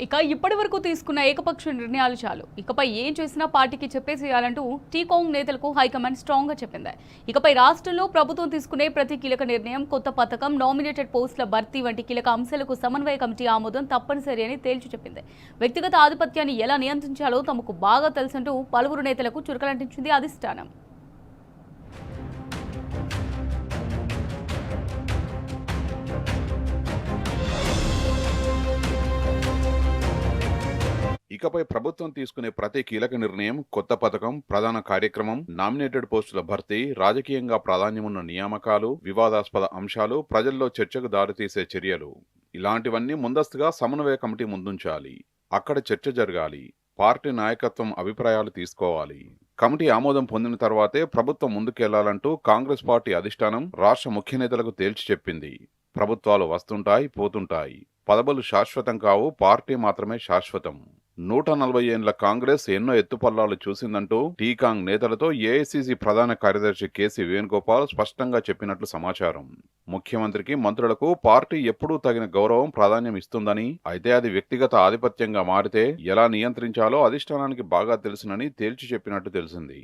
ఇక ఇప్పటి వరకు తీసుకున్న ఏకపక్ష నిర్ణయాలు చాలు, ఇకపై ఏం చేసినా పార్టీకి చెప్పేసేయాలంటూ టీకాంగ్ నేతలకు హైకమాండ్ స్ట్రాంగ్ గా చెప్పింది. ఇకపై రాష్ట్రంలో ప్రభుత్వం తీసుకునే ప్రతి కీలక నిర్ణయం, కొత్త పథకం, నామినేటెడ్ పోస్టుల భర్తీ వంటి కీలక అంశాలకు సమన్వయ కమిటీ ఆమోదం తప్పనిసరి అని తేల్చి చెప్పింది. వ్యక్తిగత ఆధిపత్యాన్ని ఎలా నియంత్రించాలో తమకు బాగా తెలుసంటూ పలువురు నేతలకు చురకలంటించింది అధిష్టానం. ఇకపై ప్రభుత్వం తీసుకునే ప్రతి కీలక నిర్ణయం, కొత్త పథకం, ప్రధాన కార్యక్రమం, నామినేటెడ్ పోస్టుల భర్తీ, రాజకీయంగా ప్రాధాన్యమున్న నియామకాలు, వివాదాస్పద అంశాలు, ప్రజల్లో చర్చకు దారితీసే చర్యలు, ఇలాంటివన్నీ ముందస్తుగా సమన్వయ కమిటీ ముందుంచాలి. అక్కడ చర్చ జరగాలి. పార్టీ నాయకత్వం అభిప్రాయాలు తీసుకోవాలి. కమిటీ ఆమోదం పొందిన తర్వాతే ప్రభుత్వం ముందుకెళ్లాలంటూ కాంగ్రెస్ పార్టీ అధిష్టానం రాష్ట్ర ముఖ్య నేతలకు తేల్చి చెప్పింది. ప్రభుత్వాలు వస్తుంటాయి, పోతుంటాయి. పదవులు శాశ్వతం కావు, పార్టీ మాత్రమే శాశ్వతం. 140 ఏండ్ల కాంగ్రెస్ ఎన్నో ఎత్తుపల్లాలు చూసిందంటూ టీకాంగ్ నేతలతో ఏఐసీసీ ప్రధాన కార్యదర్శి కేసీ వేణుగోపాల్ స్పష్టంగా చెప్పినట్లు సమాచారం. ముఖ్యమంత్రికి, మంత్రులకు పార్టీ ఎప్పుడూ తగిన గౌరవం, ప్రాధాన్యం ఇస్తుందని, అయితే అది వ్యక్తిగత ఆధిపత్యంగా మారితే ఎలా నియంత్రించాలో అధిష్టానానికి బాగా తెలుసునని తేల్చి చెప్పినట్టు తెలిసింది.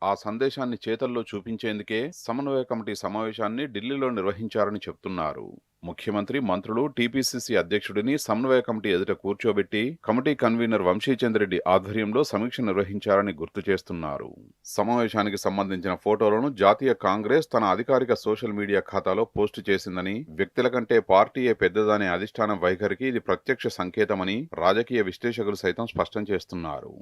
ఆ సందేశాన్ని చేతల్లో చూపించేందుకే సమన్వయ కమిటీ సమావేశాన్ని ఢిల్లీలో నిర్వహించారని చెప్తున్నారు. ముఖ్యమంత్రి, మంత్రులు, టీపీసీసీ అధ్యక్షుడిని సమన్వయ కమిటీ ఎదుట కూర్చోబెట్టి కమిటీ కన్వీనర్ వంశీచంద్రెడ్డి ఆధ్వర్యంలో సమీక్ష నిర్వహించారని గుర్తు చేస్తున్నారు. సమావేశానికి సంబంధించిన ఫోటోలను జాతీయ కాంగ్రెస్ తన అధికారిక సోషల్ మీడియా ఖాతాలో పోస్టు చేసిందని, వ్యక్తుల కంటే పార్టీయే పెద్దదనే అధిష్టానం వైఖరికి ఇది ప్రత్యక్ష సంకేతమని రాజకీయ విశ్లేషకులు సైతం స్పష్టం చేస్తున్నారు.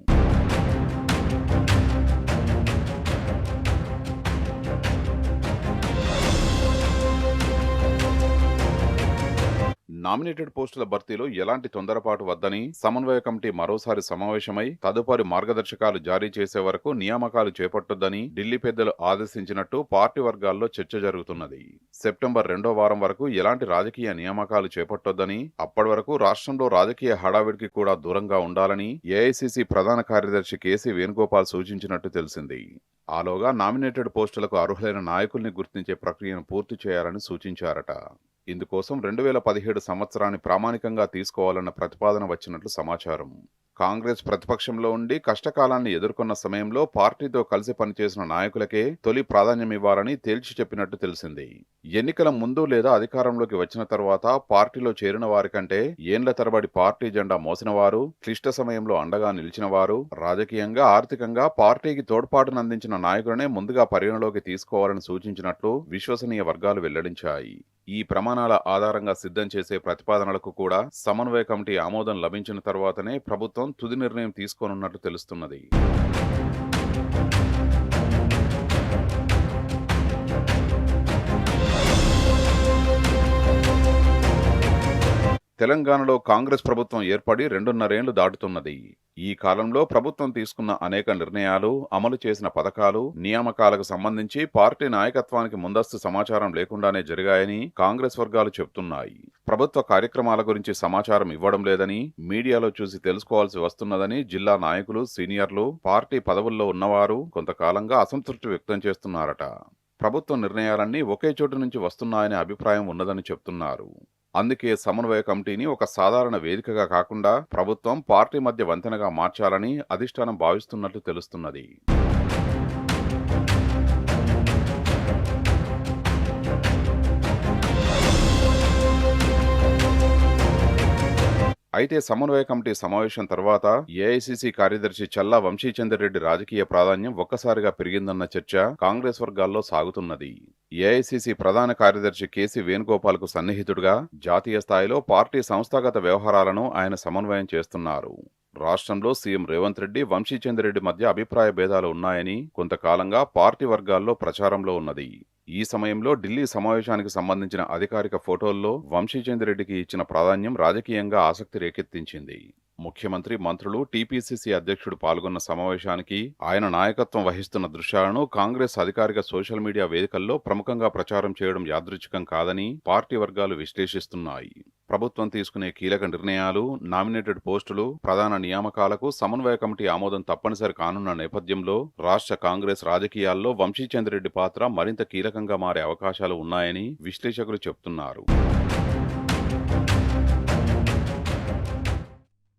నామినేటెడ్ పోస్టుల భర్తీలో ఎలాంటి తొందరపాటు వద్దని సమన్వయ కమిటీ మరోసారి సమావేశమై తదుపరి మార్గదర్శకాలు జారీ చేసే వరకు నియామకాలు చేపట్టొద్దని ఢిల్లీ పెద్దలు ఆదేశించినట్టు పార్టీ వర్గాల్లో చర్చ జరుగుతున్నది. సెప్టెంబర్ 2వ వారం వరకు ఎలాంటి రాజకీయ నియామకాలు చేపట్టొద్దని, అప్పటి వరకు రాష్ట్రంలో రాజకీయ హడావిడికి కూడా దూరంగా ఉండాలని ఏఐసీసీ ప్రధాన కార్యదర్శి కేసీ వేణుగోపాల్ సూచించినట్టు తెలిసింది. ఆలోగా నామినేటెడ్ పోస్టులకు అర్హులైన నాయకుల్ని గుర్తించే ప్రక్రియను పూర్తి చేయాలని సూచించారట. ఇందుకోసం 2017 సంవత్సరాన్ని ప్రామాణికంగా తీసుకోవాలన్న ప్రతిపాదన వచ్చినట్లు సమాచారం. కాంగ్రెస్ ప్రతిపక్షంలో ఉండి కష్టకాలాన్ని ఎదుర్కొన్న సమయంలో పార్టీతో కలిసి పనిచేసిన నాయకులకే తొలి ప్రాధాన్యమివ్వాలని తేల్చి చెప్పినట్టు తెలిసింది. ఎన్నికల ముందు లేదా అధికారంలోకి వచ్చిన తర్వాత పార్టీలో చేరిన వారి కంటే ఏండ్ల తరబడి పార్టీ జెండా మోసిన వారు, క్లిష్ట సమయంలో అండగా నిలిచిన వారు, రాజకీయంగా, ఆర్థికంగా పార్టీకి తోడ్పాటునందించిన నాయకులనే ముందుగా పరిగణలోకి తీసుకోవాలని సూచించినట్లు విశ్వసనీయ వర్గాలు వెల్లడించాయి. ఈ ప్రమాణాల ఆధారంగా సిద్ధం చేసే ప్రతిపాదనలకు కూడా సమన్వయ కమిటీ ఆమోదం లభించిన తర్వాతనే ప్రభుత్వం తుది నిర్ణయం తీసుకోనున్నట్లు తెలుస్తున్నది. తెలంగాణలో కాంగ్రెస్ ప్రభుత్వం ఏర్పడి 2.5 ఏళ్లు దాటుతున్నది. ఈ కాలంలో ప్రభుత్వం తీసుకున్న అనేక నిర్ణయాలు, అమలు చేసిన పథకాలు, నియామకాలకు సంబంధించి పార్టీ నాయకత్వానికి ముందస్తు సమాచారం లేకుండానే జరిగాయని కాంగ్రెస్ వర్గాలు చెబుతున్నాయి. ప్రభుత్వ కార్యక్రమాల గురించి సమాచారం ఇవ్వడం లేదని, మీడియాలో చూసి తెలుసుకోవాల్సి వస్తున్నదని జిల్లా నాయకులు, సీనియర్లు, పార్టీ పదవుల్లో ఉన్నవారు కొంతకాలంగా అసంతృప్తి వ్యక్తం చేస్తున్నారట. ప్రభుత్వ నిర్ణయాలన్నీ ఒకే చోటు నుంచి వస్తున్నాయనే అభిప్రాయం ఉన్నదని చెప్తున్నారు. అందుకే సమన్వయ కమిటీని ఒక సాధారణ వేదికగా కాకుండా ప్రభుత్వం, పార్టీ మధ్య వంతెనగా మార్చాలని అధిష్టానం భావిస్తున్నట్లు తెలుస్తున్నది. అయితే సమన్వయ కమిటీ సమావేశం తర్వాత ఏఐసీసీ కార్యదర్శి చల్లా వంశీచంద్రెడ్డి రాజకీయ ప్రాధాన్యం ఒక్కసారిగా పెరిగిందన్న చర్చ కాంగ్రెస్ వర్గాల్లో సాగుతున్నది. ఏఐసీసీ ప్రధాన కార్యదర్శి కేసీ వేణుగోపాల్ కు సన్నిహితుడుగా జాతీయ స్థాయిలో పార్టీ సంస్థాగత వ్యవహారాలను ఆయన సమన్వయం చేస్తున్నారు. రాష్ట్రంలో సీఎం రేవంత్ రెడ్డి, వంశీచంద్రెడ్డి మధ్య అభిప్రాయ భేదాలు ఉన్నాయని కొంతకాలంగా పార్టీ వర్గాల్లో ప్రచారంలో ఉన్నది. ఈ సమయంలో ఢిల్లీ సమావేశానికి సంబంధించిన అధికారిక ఫోటోల్లో వంశీచంద్రెడ్డికి ఇచ్చిన ప్రాధాన్యం రాజకీయంగా ఆసక్తి రేకెత్తించింది. ముఖ్యమంత్రి, మంత్రులు, టీపీసీసీ అధ్యక్షుడు పాల్గొన్న సమావేశానికి ఆయన నాయకత్వం వహిస్తున్న దృశ్యాలను కాంగ్రెస్ అధికారిక సోషల్ మీడియా వేదికల్లో ప్రముఖంగా ప్రచారం చేయడం యాదృచ్ఛికం కాదని పార్టీ వర్గాలు విశ్లేషిస్తున్నాయి. ప్రభుత్వం తీసుకునే కీలక నిర్ణయాలు, నామినేటెడ్ పోస్టులు, ప్రధాన నియామకాలకు సమన్వయ కమిటీ ఆమోదం తప్పనిసరి కానున్న నేపథ్యంలో రాష్ట్ర కాంగ్రెస్ రాజకీయాల్లో వంశీచంద్రెడ్డి పాత్ర మరింత కీలకంగా మారే అవకాశాలు ఉన్నాయని విశ్లేషకులు చెబుతున్నారు.